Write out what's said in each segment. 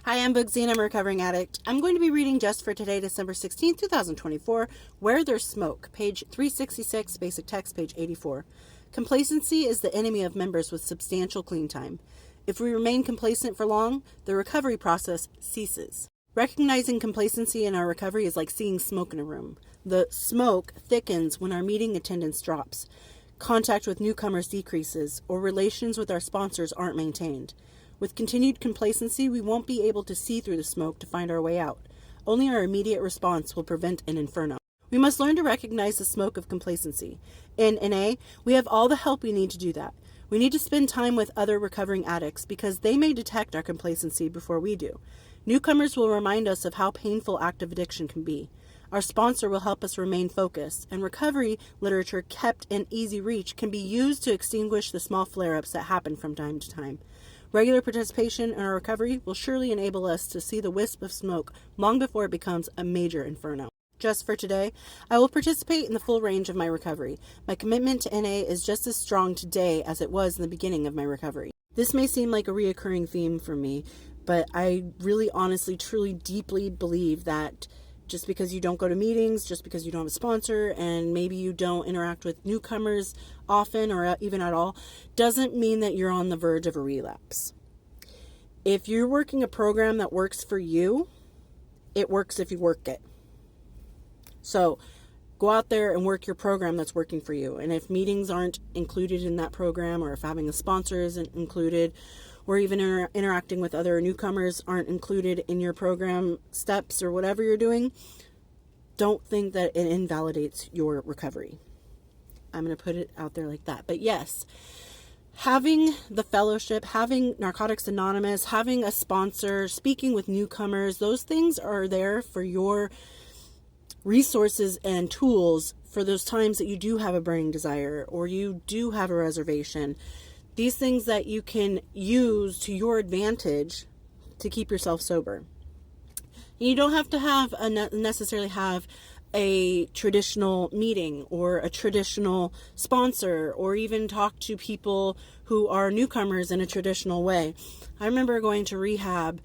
Hi, I'm Bugsy and I'm a recovering addict. I'm going to be reading just for today, December 16th, 2024, Where There's Smoke, page 366, basic text, page 84. Complacency is the enemy of members with substantial clean time. If we remain complacent for long, the recovery process ceases. Recognizing complacency in our recovery is like seeing smoke in a room. The smoke thickens when our meeting attendance drops, contact with newcomers decreases, or relations with our sponsors aren't maintained. With continued complacency, we won't be able to see through the smoke to find our way out. Only our immediate response will prevent an inferno. We must learn to recognize the smoke of complacency. In NA, we have all the help we need to do that. We need to spend time with other recovering addicts because they may detect our complacency before we do. Newcomers will remind us of how painful active addiction can be. Our sponsor will help us remain focused, and recovery literature kept in easy reach can be used to extinguish the small flare-ups that happen from time to time. Regular participation in our recovery will surely enable us to see the wisp of smoke long before it becomes a major inferno. Just for today, I will participate in the full range of my recovery. My commitment to NA is just as strong today as it was in the beginning of my recovery. This may seem like a reoccurring theme for me, but I really honestly, truly, deeply believe that just because you don't go to meetings, just because you don't have a sponsor, and maybe you don't interact with newcomers often or even at all, doesn't mean that you're on the verge of a relapse. If you're working a program that works for you, it works if you work it. So go out there and work your program that's working for you. And if meetings aren't included in that program, or if having a sponsor isn't included, or even interacting with other newcomers aren't included in your program steps or whatever you're doing, don't think that it invalidates your recovery. I'm going to put it out there like that. But yes, having the fellowship, having Narcotics Anonymous, having a sponsor, speaking with newcomers, those things are there for your resources and tools for those times that you do have a burning desire or you do have a reservation. These things that you can use to your advantage to keep yourself sober. You don't have to necessarily have a traditional meeting or a traditional sponsor or even talk to people who are newcomers in a traditional way. I remember going to rehab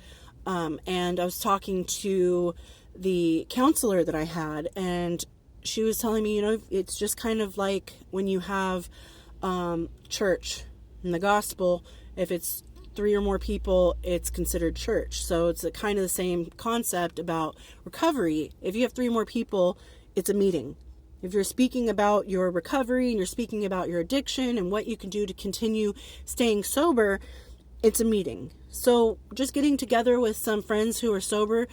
and I was talking to the counselor that I had, and she was telling me, it's just kind of like when you have church in the gospel. If it's 3 or more people, it's considered church. So it's kind of the same concept about recovery. If you have 3 or more people, it's a meeting. If you're speaking about your recovery and you're speaking about your addiction and what you can do to continue staying sober, it's a meeting. So just getting together with some friends who are sober,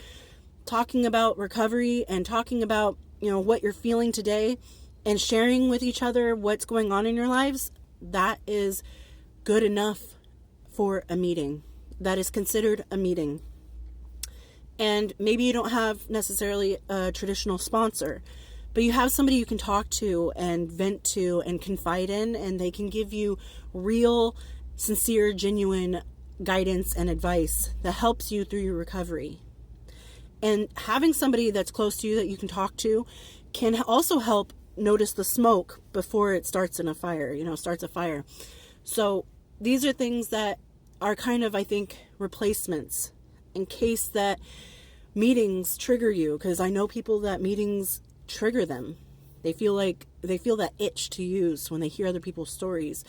talking about recovery and talking about, what you're feeling today and sharing with each other what's going on in your lives, that is good enough for a meeting. That is considered a meeting. And maybe you don't have necessarily a traditional sponsor, but you have somebody you can talk to and vent to and confide in, and they can give you real, sincere, genuine guidance and advice that helps you through your recovery. And having somebody that's close to you that you can talk to can also help notice the smoke before it starts a fire. So these are things that are kind of, I think, replacements in case that meetings trigger you, because I know people that meetings trigger them. They feel that itch to use when they hear other people's stories.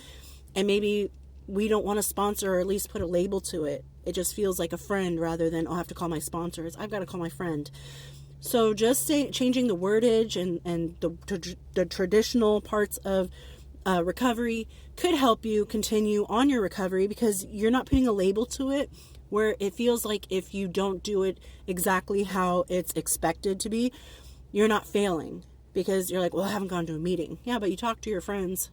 And maybe we don't want to sponsor or at least put a label to it. It just feels like a friend rather than, I have to call my sponsors. I've got to call my friend. So just changing the wordage and the traditional parts of recovery could help you continue on your recovery, because you're not putting a label to it where it feels like if you don't do it exactly how it's expected to be, you're not failing, because you're like, well, I haven't gone to a meeting. Yeah, but you talked to your friends.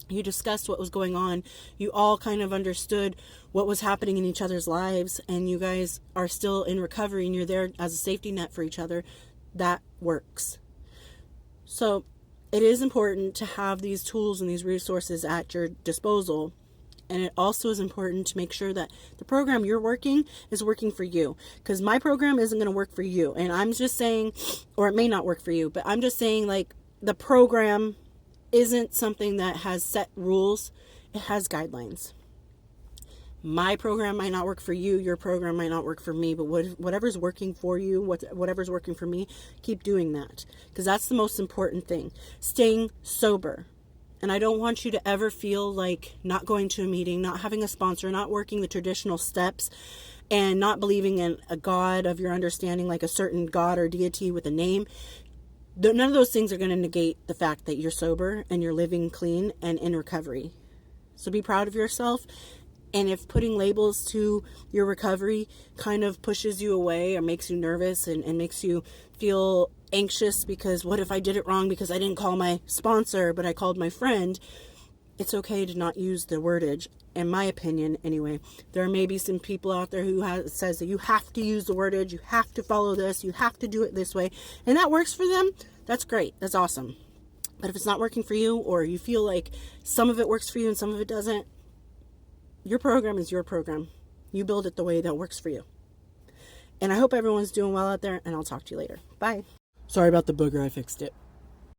You discussed what was going on. You all kind of understood what was happening in each other's lives, and you guys are still in recovery and you're there as a safety net for each other. That works. So it is important to have these tools and these resources at your disposal. And it also is important to make sure that the program you're working is working for you, because my program isn't going to work for you. And I'm just saying, or it may not work for you, but I'm just saying, like, the program isn't something that has set rules. It has guidelines. My program might not work for you. Your program might not work for me. But whatever's working for you, whatever's working for me, keep doing that. Because that's the most important thing. Staying sober. And I don't want you to ever feel like not going to a meeting, not having a sponsor, not working the traditional steps, and not believing in a God of your understanding, like a certain God or deity with a name. None of those things are going to negate the fact that you're sober and you're living clean and in recovery. So be proud of yourself. And if putting labels to your recovery kind of pushes you away or makes you nervous and makes you feel anxious because what if I did it wrong because I didn't call my sponsor, but I called my friend, it's okay to not use the wordage, in my opinion anyway. There may be some people out there who says that you have to use the wordage, you have to follow this, you have to do it this way, and that works for them. That's great. That's awesome. But if it's not working for you, or you feel like some of it works for you and some of it doesn't, your program is your program. You build it the way that works for you. And I hope everyone's doing well out there, and I'll talk to you later. Bye. Sorry about the booger. I fixed it.